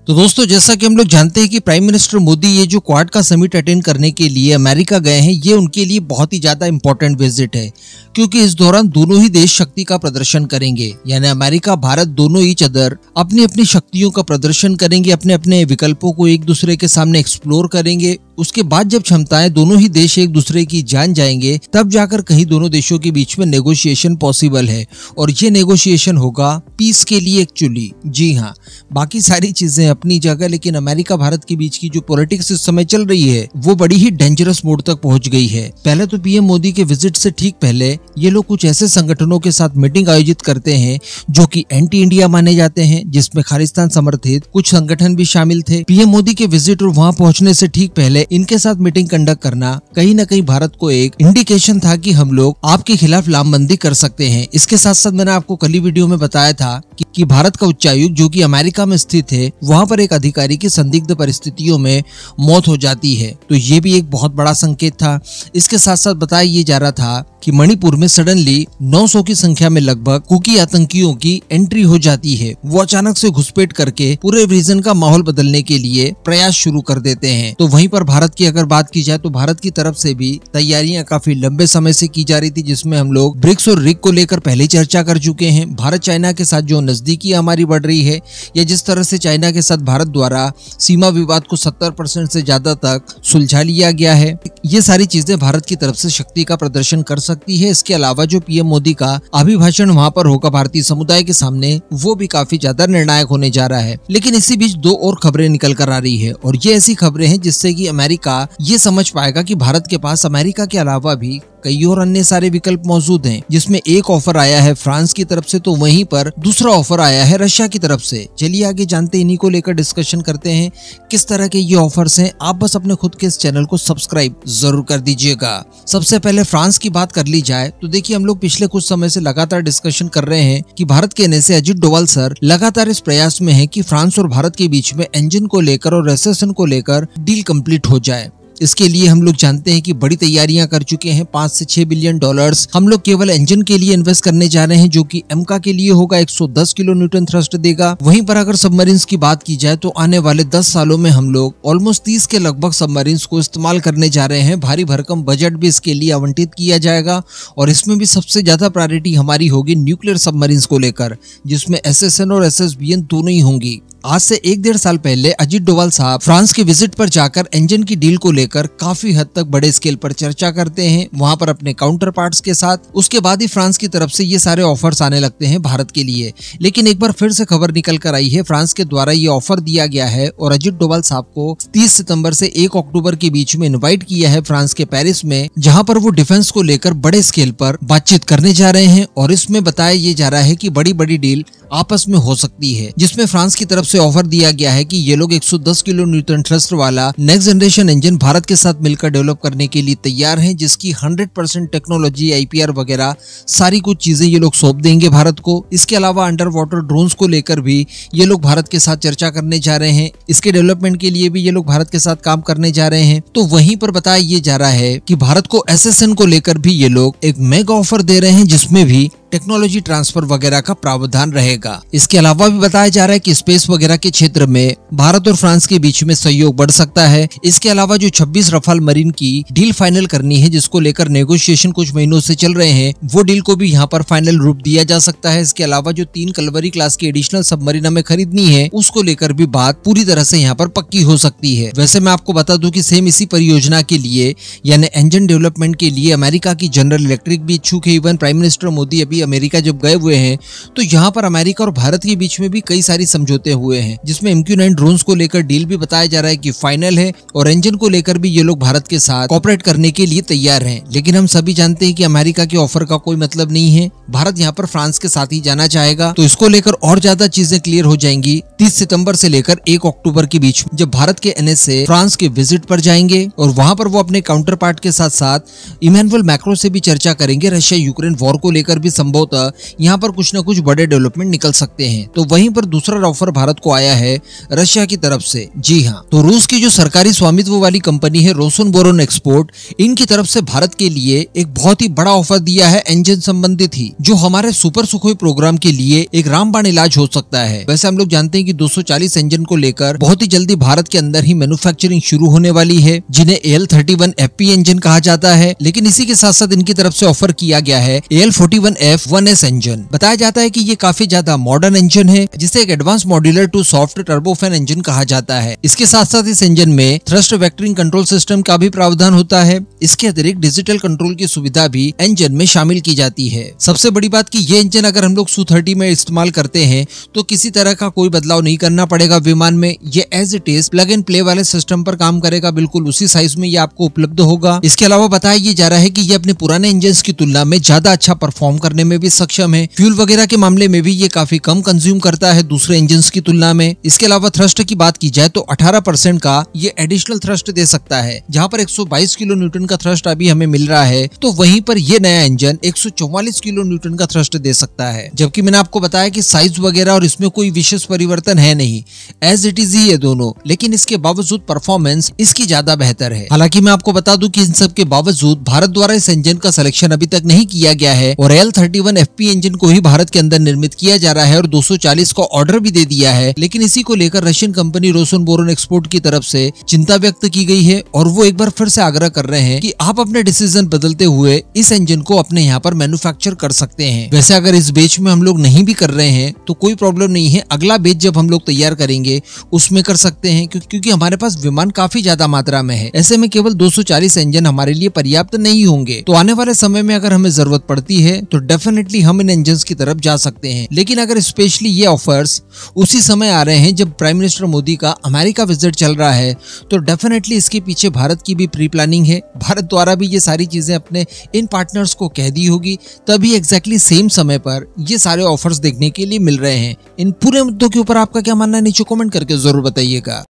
तो दोस्तों, जैसा कि हम लोग जानते हैं कि प्राइम मिनिस्टर मोदी ये जो क्वाड का समिट अटेंड करने के लिए अमेरिका गए हैं, ये उनके लिए बहुत ही ज्यादा इंपॉर्टेंट विजिट है, क्योंकि इस दौरान दोनों ही देश शक्ति का प्रदर्शन करेंगे। यानी अमेरिका भारत दोनों ईच अदर अपनी अपनी शक्तियों का प्रदर्शन करेंगे, अपने अपने विकल्पों को एक दूसरे के सामने एक्सप्लोर करेंगे। उसके बाद जब क्षमताएं दोनों ही देश एक दूसरे की जान जाएंगे, तब जाकर कहीं दोनों देशों के बीच में नेगोशिएशन पॉसिबल है। और ये नेगोशिएशन होगा पीस के लिए एक्चुअली। जी हाँ, बाकी सारी चीजें अपनी जगह, लेकिन अमेरिका भारत के बीच की जो पॉलिटिक्स इस समय चल रही है वो बड़ी ही डेंजरस मोड तक पहुंच गई है। पहले तो पीएम मोदी के विजिट से ठीक पहले ये लोग कुछ ऐसे संगठनों के साथ मीटिंग आयोजित करते हैं जो कि एंटी इंडिया माने जाते हैं, जिसमें खालिस्तान समर्थित कुछ संगठन भी शामिल थे। पीएम मोदी के विजिट और वहां पहुंचने से ठीक पहले इनके साथ मीटिंग कंडक्ट करना कहीं न कहीं भारत को एक इंडिकेशन था कि हम लोग आपके खिलाफ लामबंदी कर सकते हैं। इसके साथ साथ मैंने आपको कल ही वीडियो में बताया था कि भारत का उच्चायुक्त जो कि अमेरिका में स्थित है, वहां पर एक अधिकारी की संदिग्ध परिस्थितियों में मौत हो जाती है। तो ये भी एक बहुत बड़ा संकेत था। इसके साथ साथ बताया ये जा रहा था कि मणिपुर में सडनली 900 की संख्या में लगभग कुकी आतंकियों की एंट्री हो जाती है। वो अचानक से घुसपैठ करके पूरे रीजन का माहौल बदलने के लिए प्रयास शुरू कर देते हैं। तो वहीं पर भारत की अगर बात की जाए तो भारत की तरफ से भी तैयारियां काफी लंबे समय से की जा रही थी, जिसमें हम लोग ब्रिक्स और रिक को लेकर पहले चर्चा कर चुके हैं। भारत चाइना के साथ जो नजदीकी हमारी बढ़ रही है, या जिस तरह से चाइना के साथ भारत द्वारा सीमा विवाद को 70% से ज्यादा तक सुलझा लिया गया है, ये सारी चीजें भारत की तरफ से शक्ति का प्रदर्शन कर सकती है। इसके अलावा जो पीएम मोदी का अभिभाषण वहां पर होगा भारतीय समुदाय के सामने, वो भी काफी ज्यादा निर्णायक होने जा रहा है। लेकिन इसी बीच दो और खबरें निकल कर आ रही है, और ये ऐसी खबरें हैं जिससे कि अमेरिका ये समझ पाएगा कि भारत के पास अमेरिका के अलावा भी कई और अन्य सारे विकल्प मौजूद हैं, जिसमें एक ऑफर आया है फ्रांस की तरफ से, तो वहीं पर दूसरा ऑफर आया है रशिया की तरफ से। चलिए आगे जानते हैं, इन्हीं को लेकर डिस्कशन करते हैं किस तरह के ये ऑफर्स हैं। आप बस अपने खुद के इस चैनल को सब्सक्राइब जरूर कर दीजिएगा। सबसे पहले फ्रांस की बात कर ली जाए तो देखिए, हम लोग पिछले कुछ समय से लगातार डिस्कशन कर रहे हैं कि भारत के कहने से अजित डोभाल सर लगातार इस प्रयास में है कि फ्रांस और भारत के बीच में इंजन को लेकर और एसेसन को लेकर डील कंप्लीट हो जाए। इसके लिए हम लोग जानते हैं कि बड़ी तैयारियां कर चुके हैं। 5 से 6 बिलियन डॉलर्स हम लोग केवल इंजन के लिए इन्वेस्ट करने जा रहे हैं, जो कि एमका के लिए होगा, 110 किलो न्यूटन थ्रस्ट देगा। वहीं पर अगर सबमरीन्स की बात की जाए तो आने वाले 10 सालों में हम लोग ऑलमोस्ट 30 के लगभग सबमरीन्स को इस्तेमाल करने जा रहे हैं। भारी भरकम बजट भी इसके लिए आवंटित किया जाएगा, और इसमें भी सबसे ज्यादा प्रायोरिटी हमारी होगी न्यूक्लियर सबमरीन्स को लेकर, जिसमें एसएसएन और एसएसबीएन दोनों ही होंगी। आज से 1-1.5 साल पहले अजित डोभाल साहब फ्रांस के विजिट पर जाकर इंजन की डील को लेकर काफी हद तक बड़े स्केल पर चर्चा करते हैं, वहां पर अपने काउंटर पार्ट्स के साथ। उसके बाद ही फ्रांस की तरफ से ये सारे ऑफर्स आने लगते हैं भारत के लिए। लेकिन एक बार फिर से खबर निकल कर आई है, फ्रांस के द्वारा ये ऑफर दिया गया है और अजित डोभाल साहब को 30 सितंबर से 1 अक्टूबर के बीच में इन्वाइट किया है फ्रांस के पेरिस में, जहां पर वो डिफेंस को लेकर बड़े स्केल पर बातचीत करने जा रहे हैं। और इसमें बताया ये जा रहा है कि बड़ी बड़ी डील आपस में हो सकती है, जिसमें फ्रांस की तरफ से ऑफर दिया गया है कि ये लोग 110 किलो न्यूटन थ्रस्ट वाला नेक्स्ट जनरेशन इंजन भारत के साथ मिलकर डेवलप करने के लिए तैयार हैं, जिसकी 100% टेक्नोलॉजी, आईपीआर वगैरह सारी कुछ चीजें ये लोग सौंप देंगे भारत को। इसके अलावा अंडर वाटर ड्रोन्स को लेकर भी ये लोग भारत के साथ चर्चा करने जा रहे हैं। इसके डेवलपमेंट के लिए भी ये लोग भारत के साथ काम करने जा रहे हैं। तो वहीं पर बताया ये जा रहा है कि भारत को एसएसएन को लेकर भी ये लोग एक मेगा ऑफर दे रहे हैं, जिसमें भी टेक्नोलॉजी ट्रांसफर वगैरह का प्रावधान रहेगा। इसके अलावा भी बताया जा रहा है कि स्पेस वगैरह के क्षेत्र में भारत और फ्रांस के बीच में सहयोग बढ़ सकता है। इसके अलावा जो 26 रफाल मरीन की डील फाइनल करनी है, जिसको लेकर नेगोशिएशन कुछ महीनों से चल रहे हैं, वो डील को भी यहाँ पर फाइनल रूप दिया जा सकता है। इसके अलावा जो 3 कलवरी क्लास की एडिशनल सबमरीन हमें खरीदनी है, उसको लेकर भी बात पूरी तरह से यहाँ पर पक्की हो सकती है। वैसे मैं आपको बता दूं कि सेम इसी परियोजना के लिए, यानी इंजन डेवलपमेंट के लिए अमेरिका की जनरल इलेक्ट्रिक भी इच्छुक है। इवन प्राइम मिनिस्टर मोदी अभी अमेरिका जब गए हुए हैं, तो यहाँ पर अमेरिका और भारत के बीच में भी कई सारी समझौते हुए हैं, जिसमें MQ-9 ड्रोन्स को लेकर डील भी बताया जा रहा है कि फाइनल है, और इंजन को लेकर भी ये लोग भारत के साथ कोऑपरेट करने के लिए तैयार हैं। लेकिन हम सभी जानते हैं कि अमेरिका के ऑफर का कोई मतलब नहीं है, भारत यहाँ पर फ्रांस के साथ ही जाना चाहेगा। तो इसको लेकर और ज्यादा चीजें क्लियर हो जाएंगी 30 सितंबर से लेकर 1 अक्टूबर के बीच, जब भारत के NSA फ्रांस के विजिट पर जाएंगे, और वहां पर वो अपने काउंटर पार्ट के साथ साथ इमैनुअल मैक्रो से भी चर्चा करेंगे। रशिया यूक्रेन वॉर को लेकर भी संभवतः यहाँ पर कुछ न कुछ बड़े डेवलपमेंट निकल सकते हैं। तो वहीं पर दूसरा ऑफर भारत को आया है रशिया की तरफ से। जी हाँ, तो रूस की जो सरकारी स्वामित्व वाली कंपनी है रोसनबोरोन एक्सपोर्ट, इनकी तरफ से भारत के लिए एक बहुत ही बड़ा ऑफर दिया है इंजन संबंधित ही, जो हमारे सुपर सुखोई प्रोग्राम के लिए एक रामबाण इलाज हो सकता है। वैसे हम लोग जानते हैं कि 240 इंजन को लेकर बहुत ही जल्दी भारत के अंदर ही मैन्युफैक्चरिंग शुरू होने वाली है, जिन्हें AL31FP इंजन कहा जाता है। लेकिन इसी के साथ साथ इनकी तरफ से ऑफर किया गया है AL41F1S इंजन। बताया जाता है कि ये काफी ज्यादा मॉडर्न इंजन है, जिसे एक advance modular two shaft turbofan engine कहा जाता है। इसके साथ साथ इस इंजन में थ्रस्ट वेक्टरिंग कंट्रोल सिस्टम का भी प्रावधान होता है। इसके अतिरिक्त डिजिटल कंट्रोल की सुविधा भी इंजन में शामिल की जाती है। सबसे बड़ी बात कि ये इंजन अगर हम लोग Su-30 में इस्तेमाल करते हैं तो किसी तरह का कोई बदलाव नहीं करना पड़ेगा विमान में। ये as it is plug and play वाले सिस्टम पर काम करेगा, बिल्कुल उसी साइज में ये आपको उपलब्ध होगा। इसके अलावा बताया ये जा रहा है कि ये अपने पुराने इंजन की तुलना में ज्यादा अच्छा परफॉर्म करने में भी सक्षम है। फ्यूल वगैरह के मामले में भी ये काफी कम कंज्यूम करता है दूसरे इंजन की तुलना में। इसके अलावा थ्रस्ट की बात की जाए तो 18% का ये एडिशनल थ्रस्ट दे सकता है, जहाँ पर 122 किलो न्यूटन का थ्रस्ट अभी हमें मिल रहा है, तो वहीं पर ये नया इंजन 144 किलो न्यूटन का थ्रस्ट दे सकता है। जबकि मैंने आपको बताया कि साइज वगैरह और इसमें कोई विशेष परिवर्तन है नहीं, एज इट इज ही ये दोनों, लेकिन इसके बावजूद परफॉर्मेंस इसकी ज्यादा बेहतर है। हालांकि मैं आपको बता दूं कि इन सब के बावजूद भारत द्वारा इस इंजन का सिलेक्शन अभी तक नहीं किया गया है और AL31FP इंजन को ही भारत के अंदर निर्मित किया जा रहा है और 240 का ऑर्डर भी दे दिया है। लेकिन इसी को लेकर रशियन कंपनी रोसनबोरोन एक्सपोर्ट की तरफ से चिंता व्यक्त की गई है और वो एक बार फिर से आग्रह कर रहे हैं कि आप अपने डिसीजन बदलते हुए इस इंजन को अपने यहाँ पर मैन्युफैक्चर कर सकते हैं। वैसे अगर इस बैच में हम लोग नहीं भी कर रहे हैं तो कोई प्रॉब्लम नहीं है, अगला बैच जब हम लोग तैयार करेंगे उसमें कर सकते हैं, क्योंकि हमारे पास विमान काफी ज्यादा मात्रा में है। ऐसे में केवल 240 इंजन हमारे लिए पर्याप्त नहीं होंगे। तो आने वाले समय में अगर हमें जरूरत पड़ती है तो डेफिनेटली हम इन इंजन की तरफ जा सकते हैं। लेकिन अगर स्पेशली ये ऑफर्स उसी समय आ रहे हैं जब प्राइम मिनिस्टर मोदी का अमेरिका विजिट चल रहा है, तो डेफिनेटली इसके पीछे भारत की भी प्री प्लानिंग है। भारत द्वारा भी ये सारी चीजें अपने इन पार्टनर्स को कह दी होगी, तभी एग्जैक्टली सेम समय पर ये सारे ऑफर्स देखने के लिए मिल रहे हैं। इन पूरे मुद्दों के ऊपर आपका क्या मानना है नीचे कमेंट करके जरूर बताइएगा।